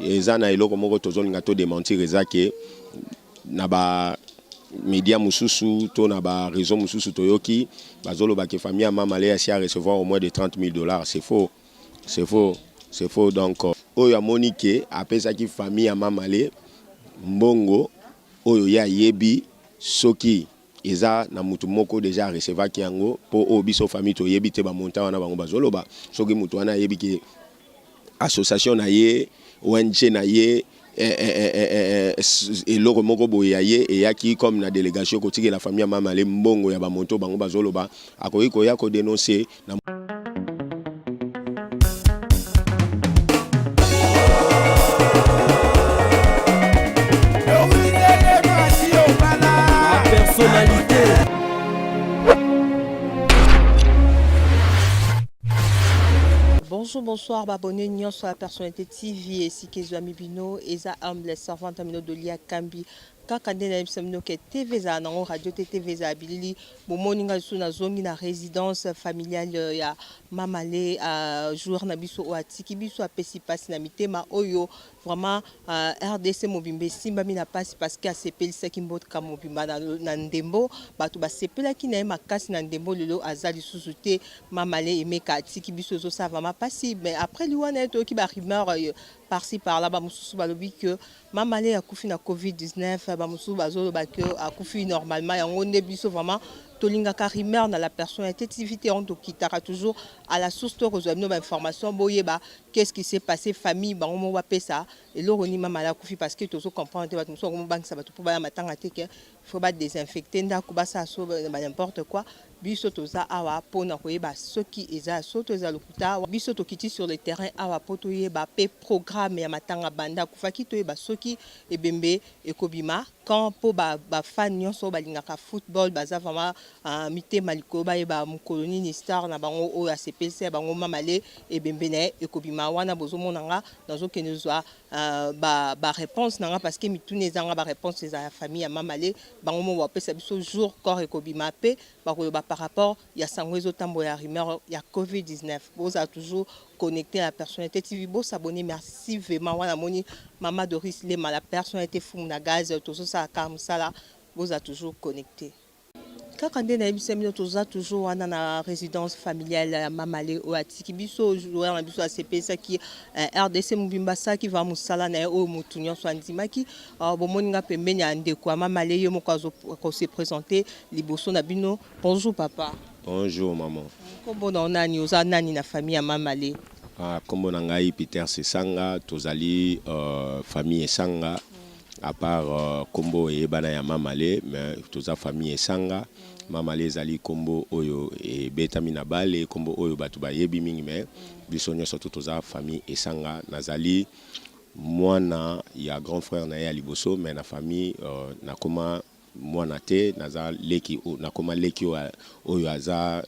eza na eloko moko tozolinga to démentir eza ke na ba média mususu to na ba réseau mususu toyoki bazoloba ke famille ya Mamale asi à recevoir au moins de $30,000. C'est faux. C'est faux. C'est faux. Donc oyo amoni ke apesaki famille ya Mamale mbongo oyo ya yebi soki eza na mutu moko déjà recevoir ki yango po o biso famille to yebi te ba monta wana bango bazoloba soki mutu wana yebi ki association na ye ONG na ye eloko moko boye ye eyaki comme na délégation kotiki la famille ya Mamale mbongo ya ba monto bango bazoloba akoki koya ko dénoncer na Bonjour, abonnés Nyon sur la personnalité TV et si Kezouami Bino, Eza Humble, servante Amino Dolia Kambi, Kakande na Ibsamino ke TV za nango radio TV za bilili bomoninga su na zongi na résidence familiale ya Mamale jour na biso o atiki biso apesi pasi na mitema oyo vraiment RDC mobimbe simba mina pasi parce que asepelisa kimbot ka mobimba na ndembo batu basepela ki na makasi na ndembo lelo azali susute Mamale emeka atiki biso zo ça vraiment pasi mais après liwana to ki ba rumeur par-ci par-là ba mususu balobi que Mamale a koufi na Covid-19 ba mususu bazoloba que a koufi normalement yango nde biso vraiment tolinga karimeur na la personnalité on to kitaka toujours à la source to rejoindre nos informations boyeba qu'est-ce qui s'est passé famille bango mo wa pesa et lo roni Mamale a koufi parce que tozo comprendre ba mususu mo bank ça ba to pour ba matanga te que faut ba désinfecter ndako ba ça so n'importe quoi biso toza awa pona koyeba soki eza soto eza lokuta biso tokiti sur le terrain awa poto yeba pe programme ya matanga banda kufaki toyeba soki ebembe ekobima quand po ba fan nyonso balingaka football baza vraiment mitema likoba yeba mukoloni ni star na bango o ya CPC bango Mamale ebembe na ekobima wana bozomonanga nazokende zwa ba réponse nanga parce que mitune ezanga ba réponse eza ya famille ya Mamale bango mo wapesa biso jour corps ekobima pe bakoyoba par rapport ya sangwezo tambo ya rumeur ya Covid-19 vous a toujours connecté à la personnalité TV bo s'abonner merci vraiment wana moni Mama Doris Lema la personnalité fumuna gaz tout ça comme ça là vous a toujours connecté kakande na bisemino toza toujours wana na résidence familiale ya Mamale o atiki biso joueur na biso a CPC qui RDC mobimba sa qui va musala na o mutunyo so andimaki bomoninga pembeni ya ndeko ya Mamale yo moko ko se présenter liboso na bino. Bonjour papa. Bonjour maman. Kombo na nani oza nani na famille ya Mamale? Kombo na ngai Peter Sesanga tozali famille Esanga à part kombo eyebana ya Mamale mais toza famille Esanga. Mamale ezali kombo oyo e betami na bale kombo oyo batu bayebi mingi mais biso nyonso toza famille Esanga nazali mwana ya grand frère na ya liboso mais na famille nakoma mwana te naza leki nakoma leki oyo aza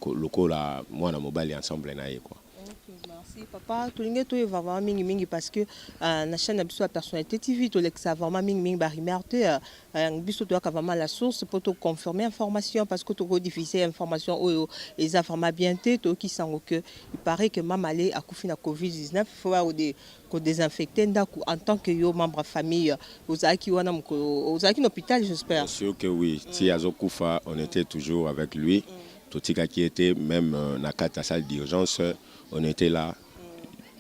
lokola mwana mobali ensemble na ye quoi. Merci papa tolinge to vraiment mingi parce que na chaîne biso la personnalité TV to lexa vraiment mingi ba rimerte biso to ka vraiment la source pour te confirmer information parce que to rediffuser information oyo eza vraiment bien te to ki sango que il paraît que Mamale a koufi na Covid-19 faut ko désinfecter ndako en tant que yo membre famille ozaki wana mko ozaki l'hôpital j'espère. Bien sûr que oui si azokufa on était toujours avec lui totika qui était même na kata salle d'urgence on était là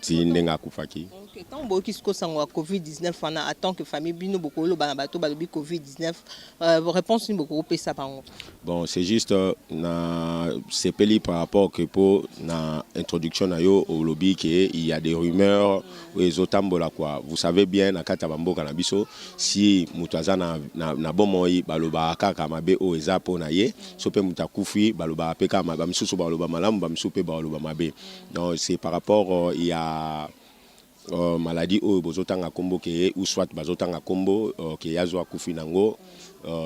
ti ndenga kufaki. OK tant boki sko sango Covid-19 wana en tant que famille bino bokolo bana bato balobi Covid-19 réponse ni boko pesa bango. Bon c'est juste na sepeli par rapport que pour na introduction na yo au lobby que il y a des rumeurs les otambola quoi vous savez bien na kata bamboka na biso si mutaza na bomoi baloba kaka mabe o eza pona ye sope mutakufi baloba peka mabamsusu baloba malamu bamsupe baloba mabe donc c'est par rapport il y a maladie oyo bozotanga kombo ke ou soit bazotanga kombo ke yazo akufi nango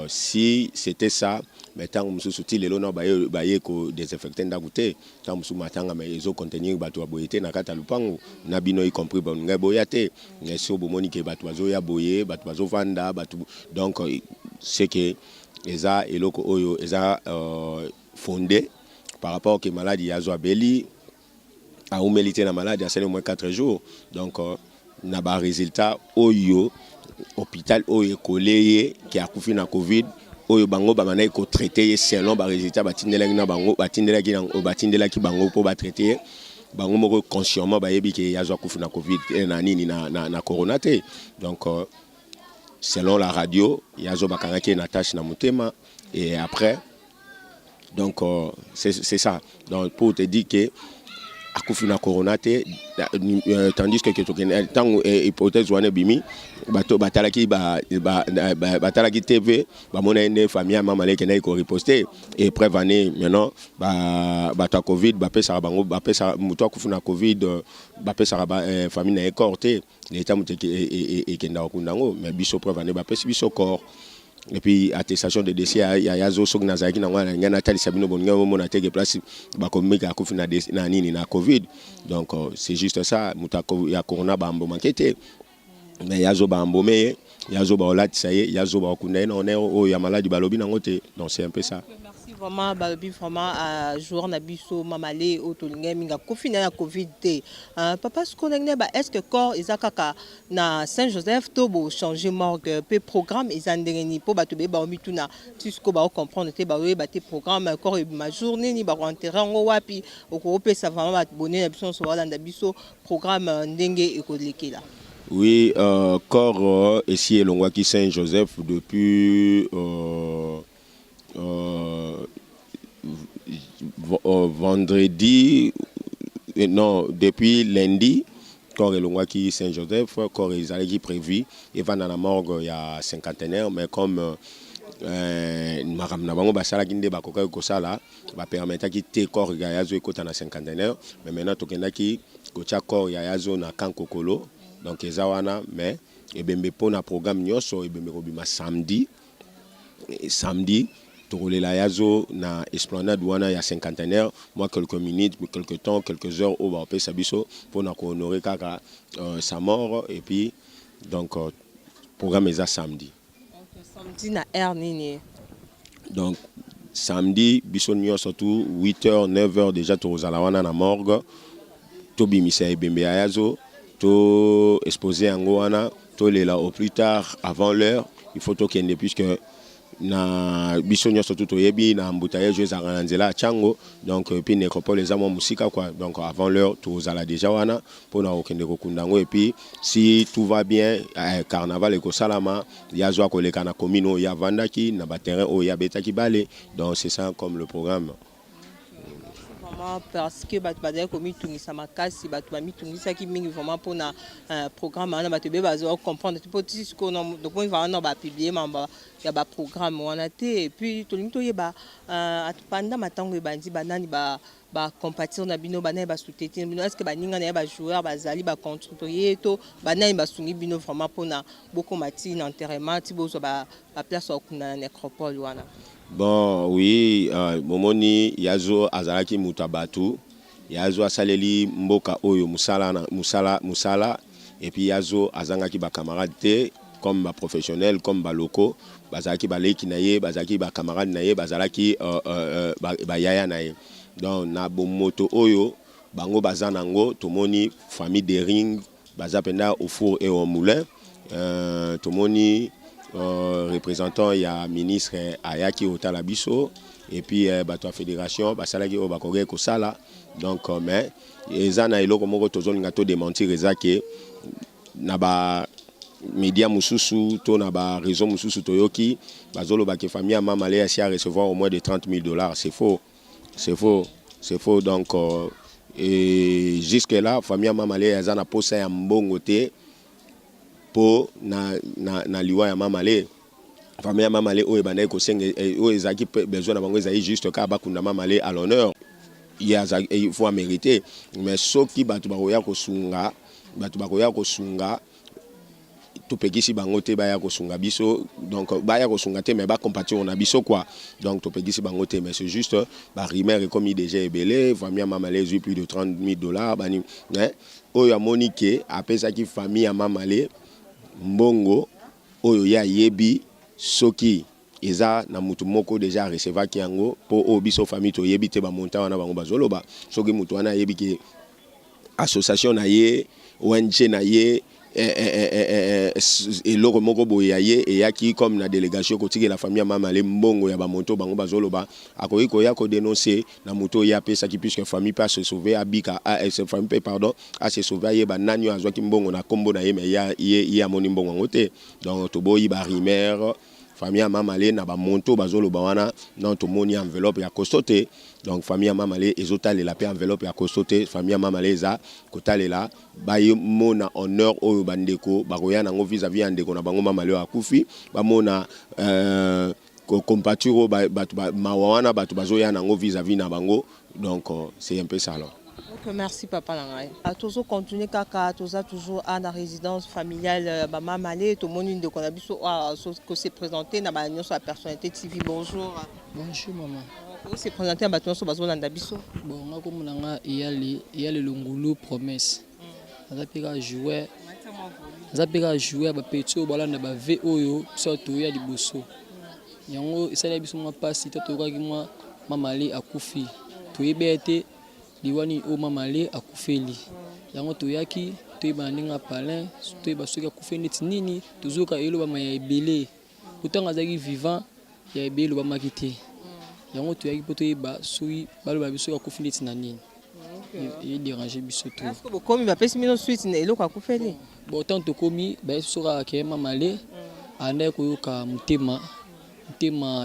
si c'était ça mais tant mususu ti lelo na baye ko désinfecter ndaku te tant mususu matanga mais ezo contenir bato aboyete na kata lupango na bino y compris bon ngai boyate mais so bomoni ke bato bazo ya boye bato bazo vanda bato donc c'est que eza eloko oyo eza fondé par rapport que maladie yazo abeli a humilité la maladie à au moins 4 jours donc na ba résultat oyo hôpital oyo collé qui a kufi na covid oyo bango ba manai ko traiter selon ba résultat batindelaki na bango batindelaki bango pour ba traiter bango moko consciemment ba yebi ke yazo kufi na covid na nini na corona te. Donc selon la radio yazo bakangaki na tâche na mutema et après donc c'est ça. Donc pour te dire que akufi na corona te tandis que tant hypothèse wana bimi bato batalaki batalaki TV ba mona ene famille mama leke na ko riposter et prévenir maintenant bato covid ba pesa bango ba pesa muto akufi na covid ba pesa famille na écorté l'état muteki et kenda kundango mais biso prévenir ba pesa biso corps. Et puis attestation de décès ya zo sok na zaki na ngana ngana tali sabino bon ngamo mona tege place ba komika akufi na nini na covid. Donc c'est juste ça mutako ya corona ba mbo mankete mais yazo ba mbomé yazo ba olati ça y est yazo ba kunena on est o ya maladi balobi na ngote. Donc c'est un peu ça. Merci vraiment balobi vraiment à joueur na biso mamalé o tolinga minga kofina ya covid te. Papa skonene ba est-ce que corps ezakaka na Saint-Joseph to bo changer morgue pe programme ezandengeni po bato be ba omituna tisko ba comprendre te ba we ba te programme corps ma journée ni ba enterrer ngo wapi o pesa vraiment ba bonné na biso so wala na biso programme ndenge ekolekela. Oui, corps ici et Longwaki Saint-Joseph depuis vendredi, non, depuis lundi, corps et Longwaki Saint-Joseph, corps est prévu, il va dans la morgue il y a cinquantenaire, mais comme maram na bango basala kinde bakoka ko sala ba permettre ki te corps ya yazo ekota na cinquantenaire, mais maintenant tokenda ki ko tia corps ya yazo na kankokolo. Donc ezawana mais ebembe pona programme nyoso ebembe kobima samedi tokolela yazo na esplanade wana ya cinquantenaire moi quelques minutes quelques temps quelques heures au ba pesa biso pona ko honorer kaka sa mort et puis donc programme eza samedi. Donc samedi na heure nini? Donc samedi biso nyoso surtout 8h 9h déjà tozala wana na morgue to bimisa ebembe yazo to exposer yango wana to lela au plus tard avant l'heure il faut to kende puisque na biso nyonso to yebi na mbutaye jeux aranzela chango donc puis nécropole les amo musika quoi donc avant l'heure to zala déjà wana pour na okende kokundango et puis si tout va bien carnaval eko salama yazo akoleka na commune ya vandaki na ba terrain o ya betaki balé donc c'est ça comme le programme. Parce que bato komi tungisa makasi bato ba mitungisa ki mingi vraiment pour na programme wana bato be bazo comprendre tout petit ce qu'on donc on va ba publier mamba ya ba programme wana te et puis to limito yeba pendant matango bandi banani ba compatir na bino banani ba soutenir bino est-ce que baninga na ba joueur bazali ba contribuer to banani ba sungi bino vraiment pour na beaucoup mati na enterrement ti bozo ba place okuna nécropole wana. Bon, oui, momoni yazo azalaki mutabatu, yazo asaleli mboka oyo musala et puis yazo azangaki ba camarade te comme ba professionnel comme ba locaux, bazalaki ba leki naye, bazalaki ba camarade naye, bazalaki ba yaya naye. Donc na bomoto oyo bango bazanango tomoni famille de ring bazapenda au four et au moulin, tomoni représentant il y a ministre Ayaki Otalabiso et puis bato fédération basalaki o bakoge ko sala donc mais ezana eloko moko tozoni ngato démentir ezake na ba média mususu to na ba réseau mususu toyoki bazolo ba ke famille mama le a recevoir au moins de $30,000. C'est faux donc et jusque là famille mama le azana posa ya mbongo te po na liwa ya mamale famille ya mamale oyo banaye ko senge oyo ezaki besoin na bango ezali juste ka bakunda mamale à l'honneur il faut mériter mais soki bato bakoya ko sunga to pekisi bango te baya ko sunga biso donc baya ko sunga te mais ba compatir na biso quoi donc to pekisi bango te mais c'est juste ba rimer comme il déjà ebelé famille ya mamale eu plus de $30,000 bani oyo Monique apesa ki famille ya mamale mbongo oyo ya yebi soki eza na mutu moko déjà recevoir ki yango po obiso famille to yebi te ba monta wana bango bazoloba soki mutu wana yebi ki association na ye ONG na ye et loko moko boyaye et yaki comme na délégation kotiki la famille mama le mbongo ya ba moto bango bazoloba akoyi koya ko dénoncer na moto ya pesa qui puisque famille pas se sauver abika famille pardon a se sauver ye ba nanyo azwa ki mbongo na kombo na ye mais ya moni mbongo ngote donc to boyi ba rimer famille mamale na ba monto bazoloba wana non to moni enveloppe ya kostote donc famille mamale ezotale la pe enveloppe ya kostote famille mamale za kotale la baye mona honneur oyo bandeko bakoya nango vis-à-vis andeko na bango mamale akufi ba mona compaturo batu mawana batu bazoya nango vis-à-vis na bango donc c'est un peu ça alors. Ok, merci papa Langai. A toujours continuer kaka, toujours à la résidence familiale Maman Malé, tout le monde de Konabiso que s'est présenté na ba sur la personnalité TV. Bonjour. Bonjour maman. Comment s'est présenté à Batoon sur Bazo Landabiso? Bon, moi comme nanga il y a le Longolo promesse. Ça pega jouer. Ça pega jouer ba petito bala na ba VO surtout ya liboso. Yango isala biso moi passe to ka ki moi mamali akufi. To yebete liwani o mamale akufeli yango toyaki toyeba ndinga palin toyeba soki akufe neti nini tozoka eloba ma ya ebele otanga azaki vivant ya ebele ba makite yango toyaki po toyeba soki baloba biso akufe neti na nini et déranger biso to est-ce que bokomi ba pesi mino suite na eloko akufeli bon tant to komi ba soka ke mamale anda koyoka mutema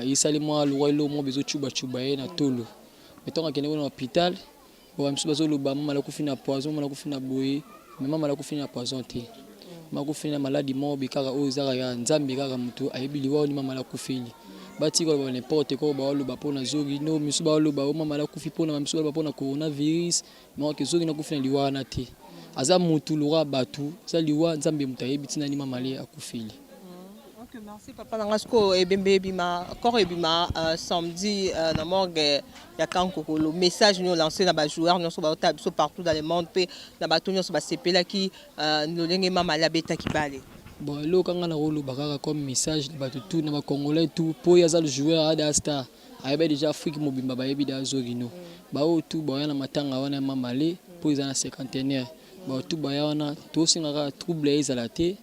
isali mwa lwelo mo bezo chuba ye na tolo metonga kene na hôpital. Bon, je suis le maman la coufine à poison, maman la coufine à boé, mais maman la coufine à poison. Ma coufine à maladie mort, bikara aux araya, nzambi kara mutu, aïbiliwa ni maman la coufine. Bati ko n'importe quoi, ba lo ba pona zogino, misu ba lo ba maman la coufine pona, misu ba pona coronavirus, mais que zogino coufine liwa na te. Aza mutu lora batu, ça liwa nzambi mutaye bitina ni maman la coufine. Ok, merci papa Nangasko et bima encore bima samedi na morgue ya Kankoko le message nous lancé na ba joueur nous ba tabiso partout dans le monde pe na ba tonyo so ba sepela ki no lenge mama la beta ki bale bon lo kanga na rolo bakaka comme message ba tout na ba congolais tout po ya za le joueur ada star ayebe déjà Afrique mobimba ba yebi da zogino ba o tout ba na matanga wana mama le po za na cinquantenaire ba tout ba yana to singa trouble ezalate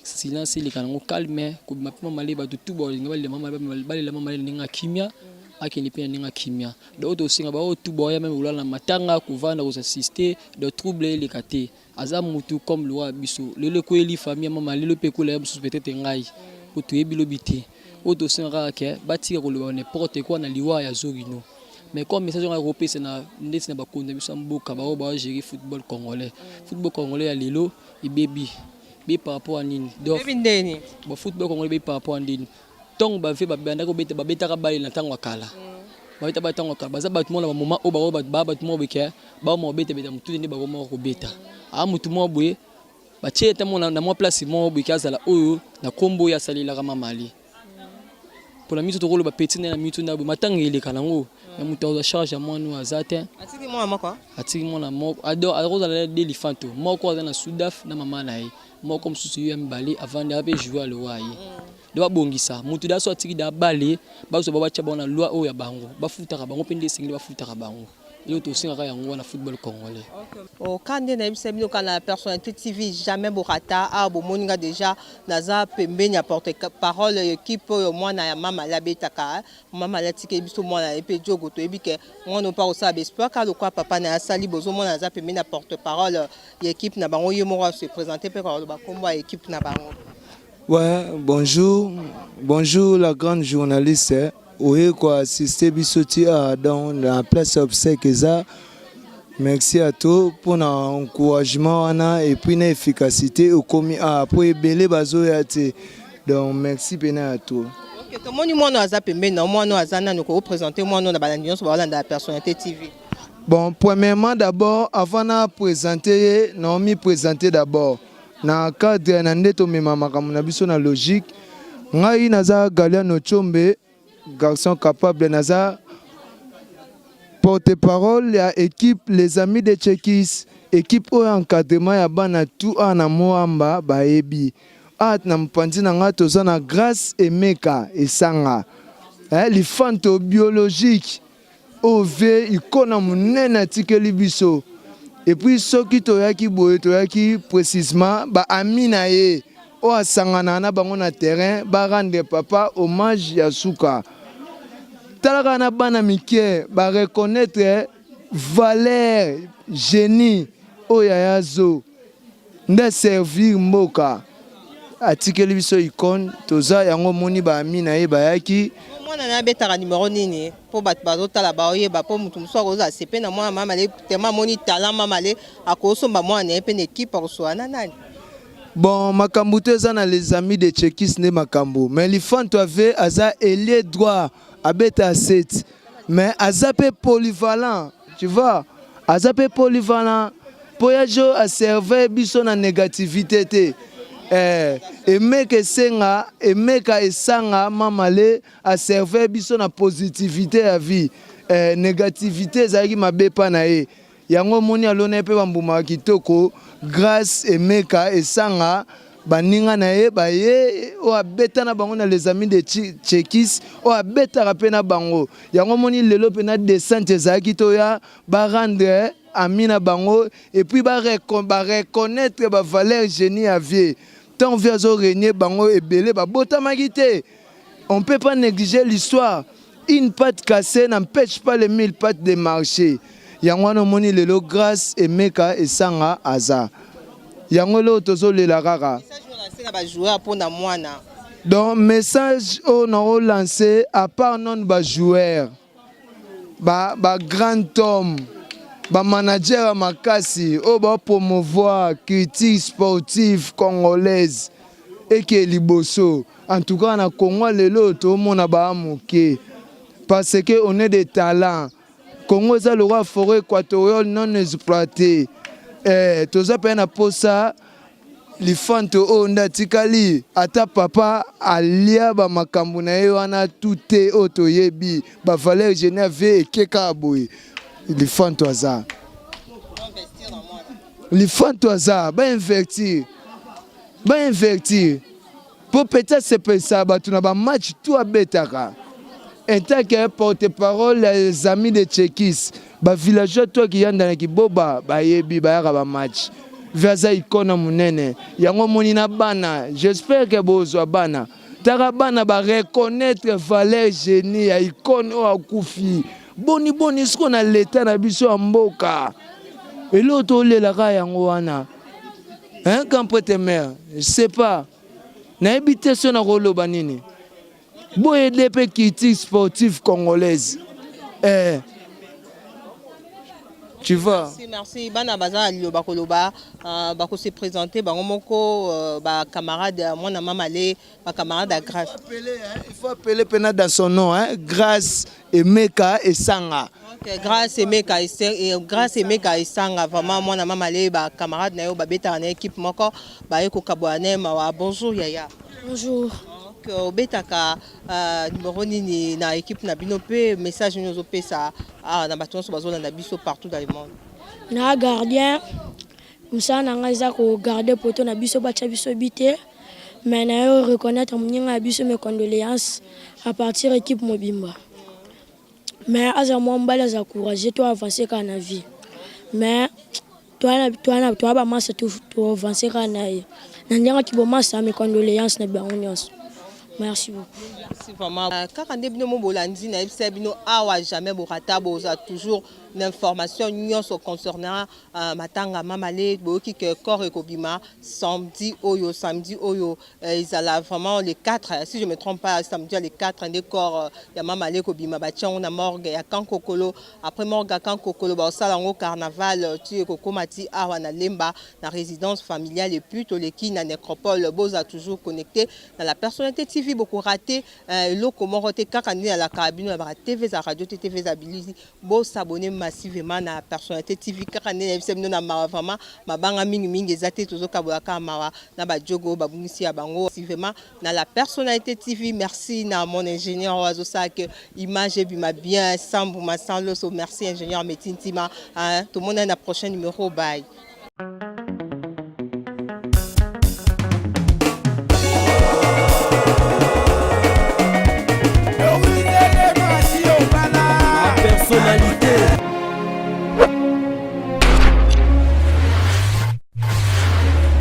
silence les canaux calme comme ma maman mali ba tout ba ngaba le mama bali la mama ninga kimia akini pe ninga kimia d'autres aussi ngaba o tout ba ya même ulala matanga kuvanda aux assister de troubles les kate azam mutu comme loi biso le ko eli famille mama le pe ko la peut-être ngai pour tu ebilo bité autres aussi ngaba ke batika ko le n'importe quoi na liwa ya zogino mais comme message on a repé c'est na ndesi na ba konde biso mboka ba gérer football congolais ya lelo i baby par rapport à nini donc le football congolais par rapport à nini tant ba fait ba banda ko beta ka bali na tango kala ba beta ba tango kala baza ba tout le moment o ba tout le monde ke ba mo beta mutu ni ba mo ko beta a mutu mo boye ba cheta mo na mo place mo boye kazala oyo na kombo ya salila kama mali pour la mise to rolo ba petit na mitu na matanga ile kanango ya mutu a charge mo no azate atiki mo amako atiki mo na mo ado aroza la delifanto mo ko na sudaf na mama na ye moi comme souci ya mbali avant de jouer le roi de bongisa mutu da so atiki da bale ba so ba cha bona loi o ya bango ba futaka bango pende singi ba futaka bango et auto singa ya ngwa na football congolais au kande na bisabino kana personnalité TV jamais borata a bo moninga déjà naza pembeni apporter parole équipe au moi na mama la betaka mama la tiki biso moi na epe jogo to ebike moi non pas au ça espoir ka le quoi papa na sali bozo moi naza pembeni apporter parole équipe na bango yo mo se présenter pe ko ba kombo équipe na bango. Ouais, bonjour la grande journaliste. Oui, quoi, assister bisoti dans la place obsèque ça. Merci à toi pour l'encouragement et puis l'efficacité au commis pour belé bazo yate. Donc merci bien à toi. OK, to moni mono azape mais non mono azana nous représenter mono na balandion so ba la personnalité TV. Bon, premièrement d'abord avant de présenter, non mi présenter d'abord. Na cadre na ndeto mema makambo na biso na logique. Ngai naza Galiano Chombe, garçon capable naza porte-parole ya équipe les amis de Tchekis, équipe au encadrement ya bana tout ana moamba baebi. At na mpanzi na nga toza na grâce et meka esanga. Les fanto biologique OV ikona munene tikeli biso. et puis soki toyaki boye toyaki précisément ba amina ye o asangana na bango na terrain ba rendre papa hommage ya suka talaka na bana mike ba reconnaître valeur génie o yaya zo nde servir mboka atikeli biso icône toza yango moni ba amina ye bayaki mwana na betaka numéro nini po bato bazotala baoyeba po mutu mosu akoza sepe na mwana mamale tema moni talent mamale akosomba mwana na ye mpe na équipe akosoana nani. Bon, makambo te eza na les amis de Tchekis ne makambo mais lifanto ave aza ailier droit abeta à 7 mais aza pe polyvalent tu vois aza pe polyvalent po ya jo a serve biso na négativité te emeka esenga emeka esanga mamale a serve biso na positivité ya vie négativité ezalaki mabe pa na ye yango moni alona ye mpe bambuma kitoko grâce emeka esanga baninga na ye baye o abeta na bango na les amis de Tchekis o abetaka mpe na bango yango moni lelo mpe na descente ezalaki toya barendre ami na bango et puis bareconnaître bavaleur génie ya vie tant vie azoregne bango ebele babotamaki te. On ne peut pas négliger l'histoire. Une patte cassée n'empêche pas les 1000 pattes de marcher. Yango moni lelo grâce emeka esanga aza yango lo tozo le la rara donc message on a lancé à part non ba joueur ba grand homme ba manager makasi o ba promouvoir critique sportive congolaise et que liboso en tout cas na Congo lelo to mona ba moké parce que on est des talents. Congo est le roi forêt équatoriale non exploité. Toza pe na posa li fanto o ndatikali ata papa alia ba makambo na ye wana toute oto yebi ba valeur genève ekeka aboy li fanto aza ba investir pour peut-être se penser ba tuna ba match tout abetaka. En tant que porte-parole les amis de Tchekis, ba villageois toi qui yanda na kiboba ba yebi ba yaka ba match. Vaza ikona munene. Yango monina bana, j'espère que bozo bana. Tara bana ba reconnaître valeur génie ya ikone o akufi. Boni ce qu'on a l'état na biso mboka. Et l'autre le la ka yango wana. Hein quand prêtre mère, je sais pas. Na ebité so na rolo banini. Boye de critique sportive congolaise. Tu vois. Merci. Bana baza lio bakoloba bako se présenter bango moko ba camarade moi na mamale ba camarade à Grâce. Il faut appeler pena dans son nom hein, Grâce Emeka Esanga. OK, Grâce Emeka Esanga vraiment moi na mamale ba camarade na yo ba beta na équipe moko ba eko kabwane ma bonjour yaya. Bonjour. Obetaka numéro nini na équipe na bino pe message nous opesa na bato so bazona na biso partout dans le monde. Na gardien musa na ngaza ko garder poto na biso ba biso bité mais na yo reconnaître muninga biso mes condoléances à partir équipe Mobimba. Mais aza mo mbala za courage toi avancer ka na vie. Mais toi ba massa tout avancer ka na ye. Na ndanga ki bo massa mes condoléances na bango. Merci beaucoup. Merci vraiment. Quand on est venu au Bolandi, on a jamais toujours l'information concernant Matanga Mamale, qui corps et Kobima samedi oyo ils allaient vraiment les 4 si je me trompe pas samedi les 4 des corps ya Mamale Kobima batian on a morgue ya Kankokolo après morgue à Kankokolo ba salango carnaval tu kokomati awa na Lemba na résidence familiale et plutôt les qui na nécropole boza toujours connecté dans la personnalité TV beaucoup raté le comment roté kakani à la cabine à la TV za radio TV za Bilizi bo s'abonner massivement na personnalité TV kakani na vraiment mabanga mingi ezate toujours kabolaka mawa na ba jogo ba bungisi ya bango massivement na la personnalité TV. Merci na mon ingénieur Oazo Sak image bima bien sans le merci ingénieur Metintima tout le monde à la prochaine numéro bye.